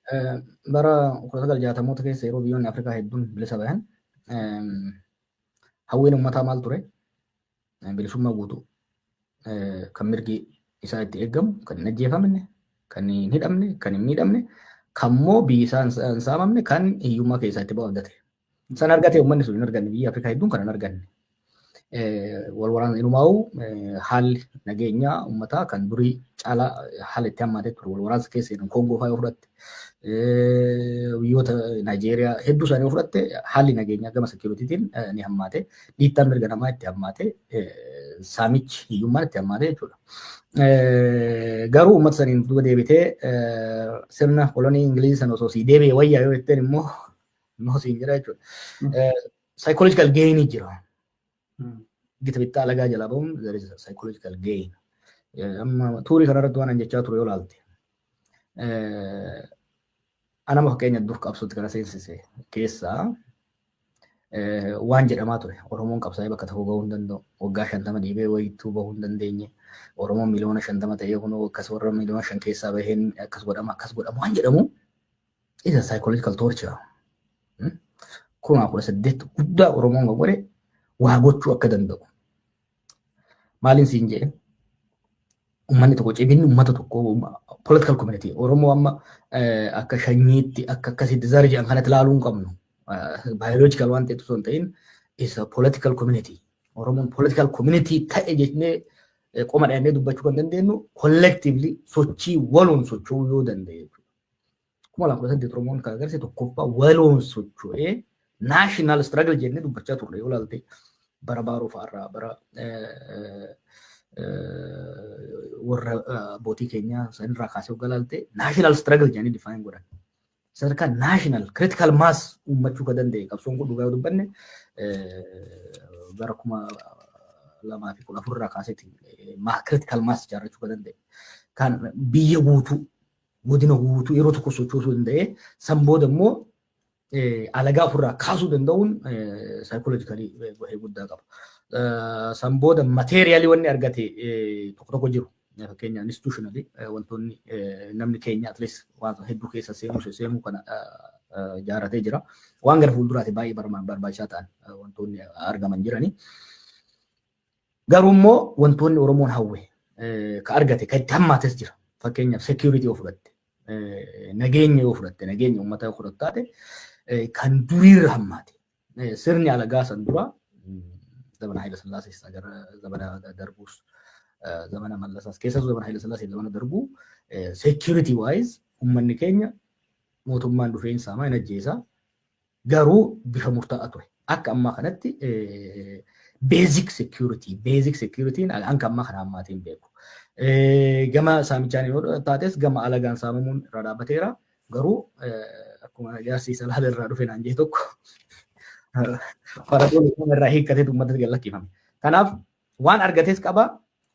bara 1960moota keessa yeroo biyyoonni Afrikaa hedduun bilisa bahan hawwiin uummataa maal ture? Bilisummaa guutuu kan mirgi isaa itti eegamu, kan hin ajjeefamne, kan hin hidhamne, kan hin miidhamne, kan immoo biyyi isaa hin saamamne, kan hiyyummaa keessaa itti ba'u abdate. San argate uummanni sun hin arganne, biyya Afrikaa hedduun kan hin arganne. Wal waraana inumaa'u haalli nageenyaa uummataa kan durii caalaa haala itti hammaatee ture. Wal waraansa keessa jedhan Koongoo fa'aa yoo fudhatte, biyyoota Naayijeeriyaa hedduu isaanii yoo fudhatte haalli nageenyaa gama sekiuritiitiin ni hammaate. Dhiittaan mirga namaa itti hammaate, saamichi hiyyummaan itti hammaate jechuudha. Garuu uummata saniin duuba deebitee sirna kolonii Ingilizii sana osoo sii deebi'ee wayyaa yoo jetteen immoo noo siin jira jechuudha. Psychological gain jira. Gita bittaa alagaa jalaa bahuun there is a psychological gain. Amma tuurii kanarratti waan jechaa ture yoo laalte. Anama fakkeenya dur qabsootti kana seensise keessaa waan jedhamaa ture. Oromoon qabsaa'ee bakka tokko gahuu hin danda'u. Waggaa 50 dhiibee wayiituu bahuu hin dandeenye. Oromoon miliyoona 50 ta'ee kunoo akkas warra miliyoona 5 keessaa baheen akkas godhama waan jedhamu. Is a psychological torture. Kuma 18 guddaa Oromoon godhe waa gochuu akka danda'u. Maaliin siin jee uummanni tokko cibinni uummata tokko political community Oromoo amma akka shanyiitti akka akkasitti zari jedhan kanatti ilaaluu hin qabnu. Biological waan ta'etu osoo hin ta'in is a political community. Oromoon political community ta'e jennee qoma dhahannee dubbachuu kan dandeenyu collectively sochii waloon socho'uu yoo danda'e. Kuma 18 Oromoon kan agarsiise tokkoffaa waloon socho'ee national struggle jennee dubbachaa turre yoo laalte bara baaruu fa'aarraa bara warra abbootii keenyaa sanirraa kaasee yoo laalte national struggle jennee define godhan. Sadarkaa national critical mass uummachuu kan danda'e qabsoon kun dhugaa yoo dubbanne bara 2014 irraa kaaseetti critical mass ijaarrachuu kan danda'e. Kan biyya guutuu godina guutuu yeroo tokko sochoosuu danda'e san booda immoo alagaa ofirraa kaasuu danda'uun psychologically gahee guddaa qaba. San booda materially wanni argate tokko tokko jiru. Fakkeenya institutionally wantoonni namni keenya at least waan hedduu keessa seenuu kana ijaarratee jira. Waan gara fuulduraatti baay'ee barbaachisaa ta'an wantoonni argaman jirani. Garuu immoo wantoonni Oromoon hawwe ka argate ka itti hammaates jira. Fakkeenyaaf security yoo fudhatte, nageenya yoo fudhatte, nageenya uummataa yoo fudhatte kan duriirra hammaate. Sirni alagaa san dura zamana Haayila Sillaasee gara zamana darbuus zamana Mallasaas keessattuu zamana Haayila Sillaasee zamana darbuu security wise uummanni keenya mootummaan dhufeen saamaa hin ajjeesaa garuu bifa murtaa'aa ture. Akka ammaa kanatti basic security hanga ammaa kana hammaatiin beeku. Gama saamichaan yoo taates gama alagaan saamamuun irra dhaabbateera. Garuu akkuma jaarsiisa laala irraa dhufe naan jee tokko faradoon irraa hiikkatee uummata gallakkifame. Kanaaf waan argates qaba,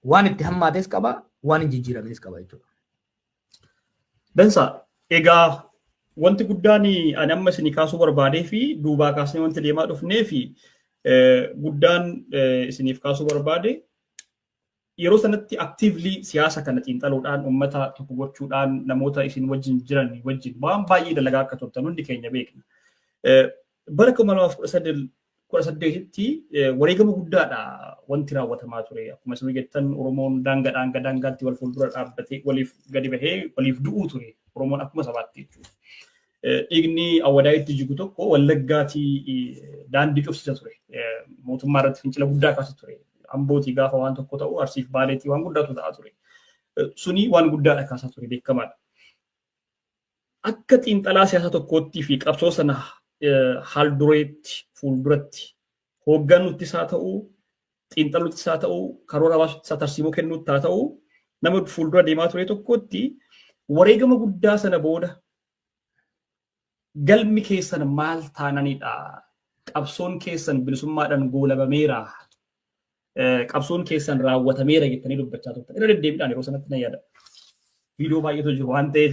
waan itti hammaates qaba, waan hin jijjiirames qaba jechuudha. Dansa egaa wanti guddaan ani amma isinii kaasuu barbaadee fi duubaa kaasnee wanti deemaa dhufnee fi guddaan isiniif kaasuu barbaade yeroo sanatti actively siyaasa kana xiinxaluudhaan uummata tokko gochuudhaan namoota isin wajjin jiran wajjin waan baay'ee dalagaa akka turtan hundi keenya beekna. Bara 2018tti wareegama guddaadha wanti raawwatamaa ture. Akkuma isin jettan Oromoon daangaatti wal fuuldura dhaabbatee waliif gadi bahee waliif du'uu ture. Oromoon akkuma sabaatti jechuudha. Dhiigni awwadaa'itti jigu tokko Wallaggaatti daandii cufsisa ture. Mootummaa irratti fincila guddaa kaasa ture. Ambootii gaafa waan tokko ta'u Arsiif Baaleetti waan guddaatu ta'aa ture. Suni waan guddaadha kaasaa ture beekamaadha. Akka xiinxalaa siyaasa tokkootti fi qabsoo sana haal dureetti fuulduratti hoogganuttis haa ta'u xiinxaluttis haa ta'u karoora hawaasuttis haa tarsiimoo kennuutti haa ta'u nama fuuldura deemaa ture tokkotti wareegama guddaa sana booda galmi keessan maal taananidha? Qabsoon keessan bilisummaadhaan goolabameera. Qabsoon keessan raawwatameera jettanii dubbachaa turtan. Irra deddeebiidhaan yeroo sanatti na yaada. Viidiyoo baay'eetu jiru waan ta'eef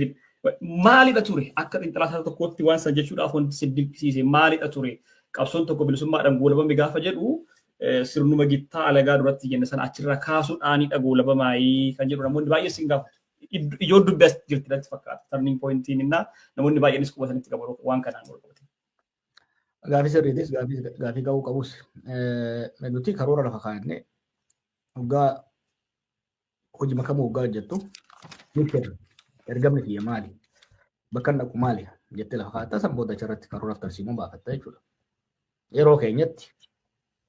maalidha ture? Akka xiinxalaa tokkootti waan san jechuudhaaf wanti si dinqisiise maalidha ture? Qabsoon tokko bilisummaadhaan goolabame gaafa jedhu sirnuma gittaa alagaa duratti jenne sana achirra kaasuudhaanidha goolabamaayii kan jedhu namoonni baay'ee siin gaafatu. Iyyoo dubbii as jirti natti fakkaata. Turning pointiin innaa namoonni baay'eenis qubatanitti qabu waan kanaan wal qabate. Gaafii sirriitis gaafii ga'uu qabus. Nuti karoora lafa kaa'annee waggaa hojii makamuu waggaa hojjettu ergamni kiyya maali? Bakka hin dhaqu maali? Jettee lafa kaa'atta san booda achirratti karooraaf tarsiimuu baafatta jechuudha. Yeroo keenyatti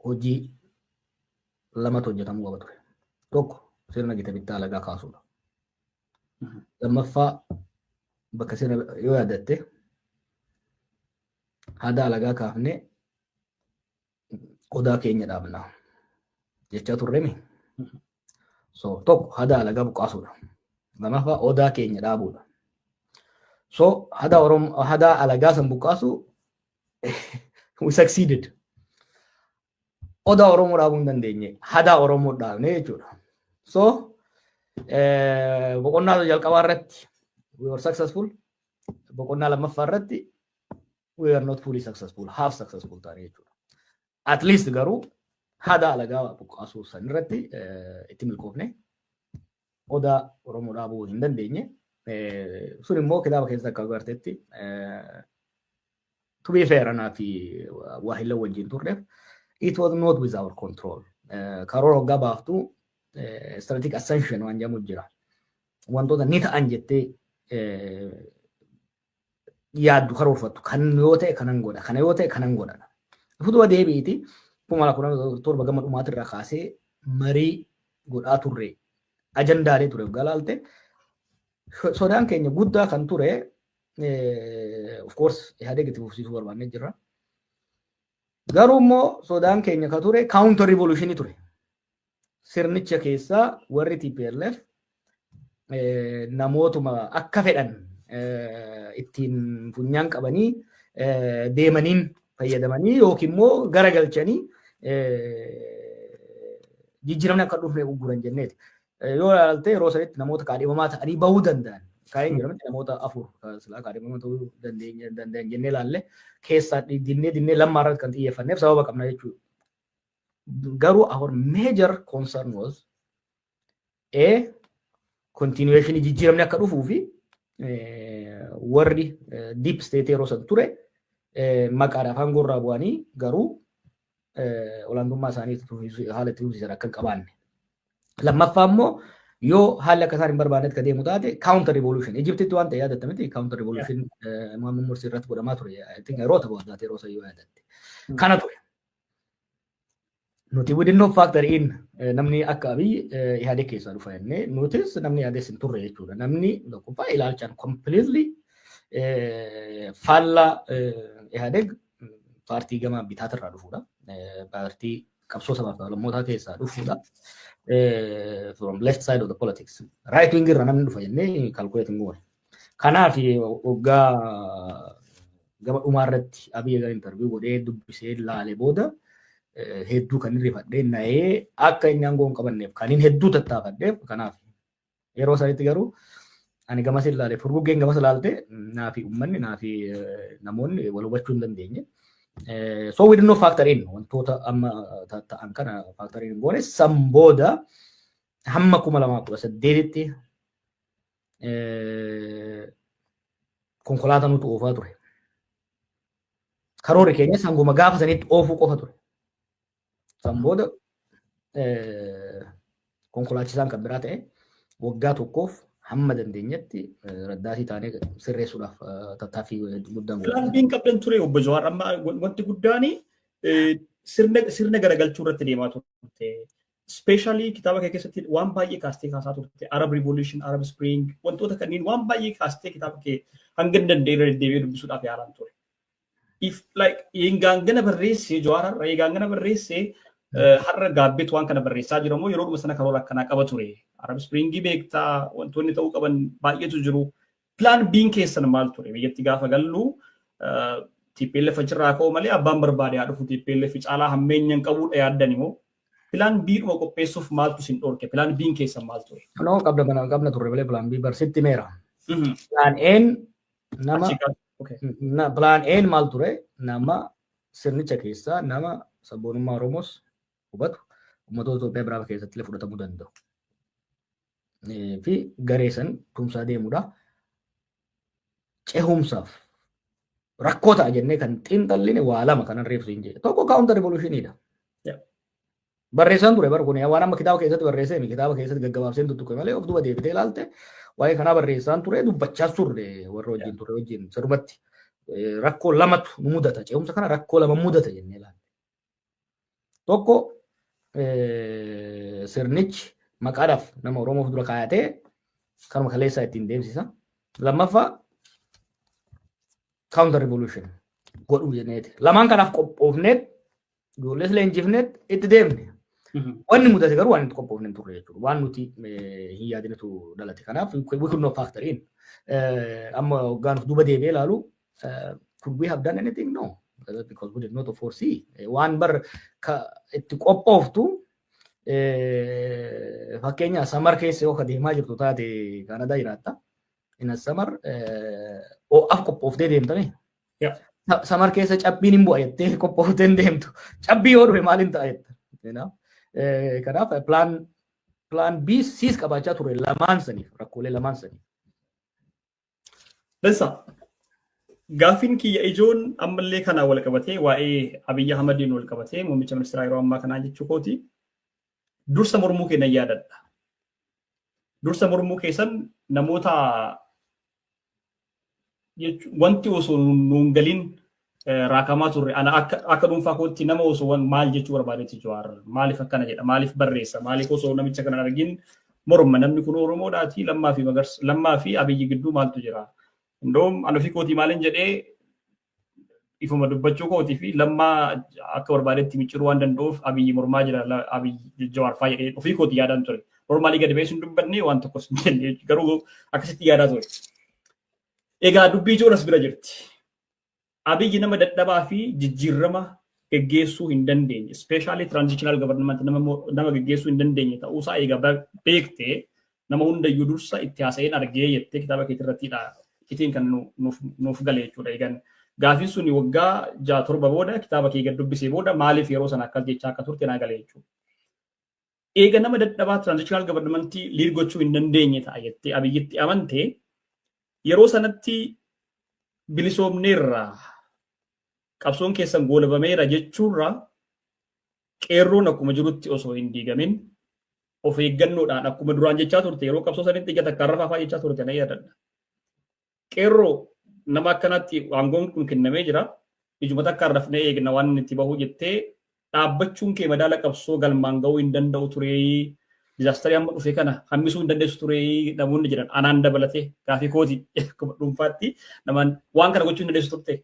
hojii lamatu hojjetamuu qaba ture. Tokko sirna gita bittaa alagaa kaasuudha. Lammaffaa bakka sirna yoo yaadatte haada alagaa kaafnee odaa keenya dhaabna jechaa turremi. So tokko haada alagaa buqqaasuudha. Lammaffaa odaa keenya dhaabuudha. So haada alagaa san buqqaasu we succeeded. Odaa Oromoo dhaabuu hin dandeenye. Haada Oromoo dhaabne jechuudha. So boqonnaa jalqabaa irratti we were successful. Boqonnaa lammaffaa irratti we are not fully successful, half successful taane jechuudha. At least garuu haada alagaa buqqaasuu san irratti itti milkoofne odaa Oromoo dhaabuu hin dandeenye. Sun immoo kitaaba keessa akka agarteetti to be fair anaa fi waahila wajjin turreef it was not with our control. Karoora hoggaa baaftu strategic assumption waan jedhamu jira. Wantoota ni ta'an jettee yaaddu karoorfattu kan yoo ta'e kanan godha kana yoo ta'e kanan godha. Fuuldura deebiiti 2017 gama dhumaati irraa kaasee marii godhaa turre ajandaalee ture galaalte sodaan keenya guddaa kan ture of course Ihadeg itti fufsiisuu barbaannee jirra. Garuu immoo sodaan keenya ka ture counter revolution ture. Sirnicha keessaa warri TPLF namootuma akka fedhan ittiin funyaan qabanii deemaniin fayyadamanii yookiin immoo garagalchanii jijjiiramni akka dhufne gurguran jenneeti. Yoo ilaalte yeroo sanitti namoota kaadhimamaa ta'anii bahuu danda'an. Kaayeen jedhamatti namoota afur silaa kaadhimamaa ta'uu danda'an jennee ilaalle keessaa dinnee lammaa irratti kan xiyyeeffanneef sababa qabna jechuudha. Garuu our major concern was continuation jijjiiramni akka dhufuu fi warri deep state yeroo san ture maqaadhaaf aangorraa bu'anii garuu olaantummaa isaanii haala itti fufsiisan akka hin qabaanne. Lammaffaa immoo yoo haalli akka isaan hin barbaannetti ka deemu taate counter revolution. Egyptitti waan ta'e yaadatta miti counter revolution Muhammad Morsi irratti godhamaa ture. Yeroo ta'u addaate yeroo san yoo yaadatte. Kana ture. Nuti we did not factor in namni akka Abiy Ihadeg keessaa dhufa jennee nutis namni Ihadeg hin turre jechuudha. Namni tokkoffaa ilaalchaan completely faalla Ihadeg paartii gama bitaatirraa dhufuudha. Paartii qabsoo sabaaf lammootaa keessaa dhufuudha. From left side of the politics. Right wing irra namni dhufa jennee calculate hin goone. Kanaaf waggaa gama dhumaarratti Abiy egaa interview godhee dubbisee laalee booda hedduu kan irri fadhee na'ee akka inni aangoo hin qabanneef kan inni hedduu tattaafadheef kanaaf yeroo sanitti garuu ani gamas ilaalee furguggeen gamas ilaalte naafi uummanni naafi namoonni wal hubachuu hin dandeenye. So we did not factor in wantoota amma ta'an kana factor in goone san booda hamma 2018tti konkolaataa nuti oofaa ture. Karoorri keenya sanguma gaafa sanitti oofuu qofa ture. San booda konkolaachisaan kan biraa ta'e waggaa tokkoof hamma dandeenyetti raddaatii taanee sirreessuudhaaf tattaaffii guddaan godha. Pilaanbiin qabdan ture obbo Jawaar amma wanti guddaan sirna garagalchuu irratti deemaa turte. Speeshaalii kitaaba kee keessatti waan baay'ee kaastee kaasaa turte. Arab Revolution, Arab Spring wantoota kanneen waan baay'ee kaastee kitaaba kee hanga danda'e deebi'ee dubbisuudhaaf yaalaan ture. If like eegaangana barreessee Jawaar eegaangana barreessee har'a gaabbeetu waan kana barreessaa jiramoo yeroo dhuma sana karoora akkanaa qaba ture. Arab Springii beektaa wantoonni ta'uu qaban baay'eetu jiru. Plan B'n keessan maal ture? Biyyatti gaafa gallu TPLF achirraa ka'u malee abbaan barbaade haa dhufu TPLF caalaa hammeenyaan qabuudha yaaddan immoo Plan B dhuma qopheessuuf maaltu sin dhorke? Plan B'n keessan maal ture? No, qabna turre malee Plan B barsitti meera. Plan N nama Plan N maal ture? Nama sirnicha keessaa nama sabboonummaa Oromoos hubatu uummatoota Itoophiyaa biraa keessatti illee fudhatamuu danda'u. fi garee san tumsaa deemudha. Cehumsaaf rakkoo ta'a jennee kan xiinxalline waa lama kanan reefsu hin jedhe. Tokko counter revolutionidha. Barreessaan ture bara kun waan amma kitaaba keessatti barreessee kitaaba keessatti gaggabaabseen tuttuqe malee of duba deebitee ilaalte waa'ee kanaa barreessaan ture dubbachaas turre warra wajjin ture wajjin sirumatti rakkoo lamatu nu mudata. Ce'umsa kana rakkoo lama mudata jennee ilaalle. Tokko sirnichi maqaadhaaf nama Oromoof dura kaayatee kanuma kaleessaa ittiin deemsisa. Lammaffaa counter revolution godhuu jenneeti. Lamaan kanaaf qophoofneet ijoollees leenjifneet itti deemne. Wanni mudate garuu waan itti qophoofne hin turre jechuudha. Waan nuti hin yaadinatu dhalate. Kanaaf we could not factor in. Amma hoggaan duuba deebi'ee ilaalu could we have done anything? No. Because we did not foresee. Waan bar itti qophooftu fakkeenya samar keessa yoo deemaa jirtu taate Kaanadaa jiraatta. In a summer af qophooftee deemtame. Samar keessa cabbiin hin bu'a jettee qophooftee deemtu. Cabbii yoo dhufe maaliin ta'a jetta. Kanaaf plan B siis qabaachaa ture lamaan saniif rakkoolee lamaan saniif. Dansa. Gaaffiin kiyya ijoon ammallee kanaa wal qabatee waa'ee Abiyyi Ahmadiin wal qabatee muummicha ministeeraa yeroo ammaa kanaa jechuu kooti. Dursa mormuu keenya yaadadha. Dursa mormuu keessan namoota wanti osoo nuun galiin raakamaa turre ana akka dhuunfaa kootti nama osoo maal jechuu barbaadetti Jawaar maaliif akkana jedha maaliif barreessa maaliif osoo namicha kana argin morma namni kun Oromoodhaati lammaa fi Abiyyi gidduu maaltu jira indoom ana fi kootii maalin jedhee ifuma dubbachuu kootii fi lammaa akka barbaadetti micciruu waan danda'uuf Abiyyi mormaa jira Abiyyi Jawaar faa jedhee ofii kootii yaadaan ture normaalii gadi ba'ee sun dubbannee waan tokkos hin jenne garuu akkasitti yaadaa ture. Egaa dubbii ijoonas bira jirti. Abiyyi nama dadhabaa fi jijjiirama geggeessuu hin dandeenye. Especially transitional government nama geggeessuu hin dandeenye ta'uusaa egaa beektee nama hundayyuu dursa itti haasa'een argee jettee kitaaba kee irrattidha. Itiin kan nuuf gale jechuudha. Egaan gaaffiin sun waggaa 6-7 booda kitaaba kee gad dubbisee booda maaliif yeroo sana akkas jechaa akka turte naa gale jechuudha. Eega nama dadhabaa transitional government liid gochuu hin dandeenye ta'a jettee Abiyyitti amantee yeroo sanatti bilisoomneerra qabsoon keessan goolabameera jechuurra qeerroon akkuma jirutti osoo hin diigamin of eeggannoodhaan akkuma duraan jechaa turte yeroo qabsoo sanitti ija takkaan rafaa jechaa turte na yaadadha. Qeerroo nama akkanatti aangoon kun kennamee jira ijuma takkaan rafnee eegna waan itti bahuu jettee dhaabbachuun kee madaala qabsoo galmaan ga'uu hin danda'u turee disaastarii amma dhufe kana hambisuu hin dandeessu turee namoonni jiran anaan dabalatee gaafii kooti dhuunfaatti namaan waan kana gochuu hin dandeessu turte.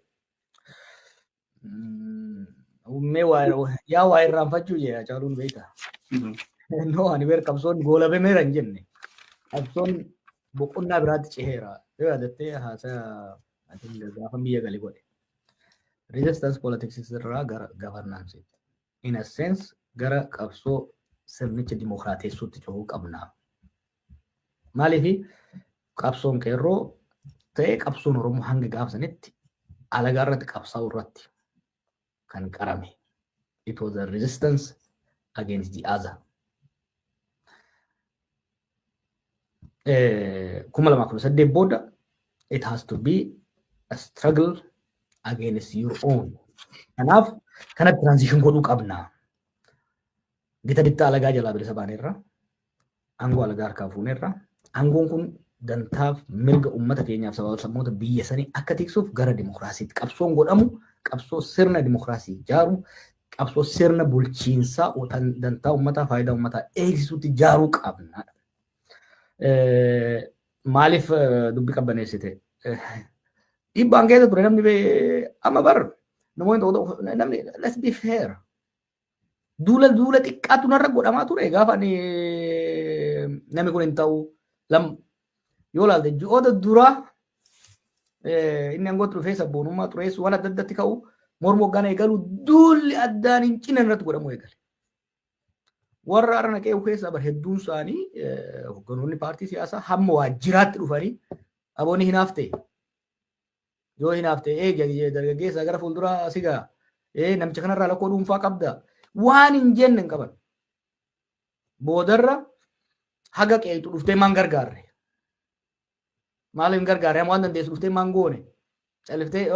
Yaa waa irraanfachuu jee Hacaaluun beeka. No ani beer qabsoon goolabameera hin jenne. Qabsoon boqonnaa biraatti ceheera. Yoo yaadattee haasaa gaafa biyya galee godhe. Resistance politics irraa gara governance. In a sense gara qabsoo sirnicha dimokiraateessuutti cehuu qabna. Maaliif qabsoon qeerroo ta'ee qabsoon Oromoo hanga gaafsanitti alagaa irratti qabsaa'u irratti kan qarame. It was a resistance against the other. 2018 booda it has to be a struggle against your own. Kanaaf kanatti transition godhuu qabna. Gita bittaa alagaa jalaa bilisa baaneerra. Aangoo alagaa harkaa fuuneerra. Aangoon kun dantaaf mirga uummata keenyaaf sabboota biyya sanii akka tiksuuf gara dimokiraasiitti qabsoon godhamu qabsoo sirna dimokiraasii ijaaru qabsoo sirna bulchiinsaa dantaa uummataa faayidaa uummataa eegsisuutti ijaaruu qabna. Maaliif dubbi qabbaneessite? Dhiibbaan keessa ture namni amma bar namni let's be fair. Duula xiqqaatu narra godhamaa ture gaafa namni kun hin ta'u yoo ilaalte ji'oota duraa inni aangootti dhufee sabboonummaa xureessu waan adda addatti ka'u morma hoggaan eegalu duulli addaan hin cinan irratti godhamu eegale. Warra har'a naqee keessaa bar hedduun isaanii hogganoonni paartii siyaasaa hamma waajjiraatti dhufanii aboonni hin hafte. Yoo hin hafte dargaggeessa gara fuulduraa sigaa namicha kanarraa lakkoo dhuunfaa qabda. Waan hin jenne hin qaban. Boodarra haga qeetu dhuftee maan gargaarre maaliin gargaarre waan dandeessu dhuftee maan goone califtee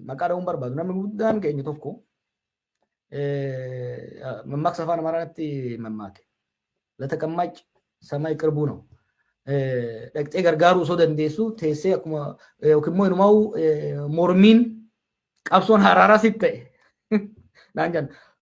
maqaa dha'uun barbaadu namni guddaan keenya tokko mammaaksa afaan amaaraatti mammaake ለተቀማጭ ሰማይ ቅርቡ ነው dhaqxee gargaaruu osoo dandeessu teessee akkuma yookiin immoo inumaa mormiin qabsoon haraaraa sitti ta'e naan jedhan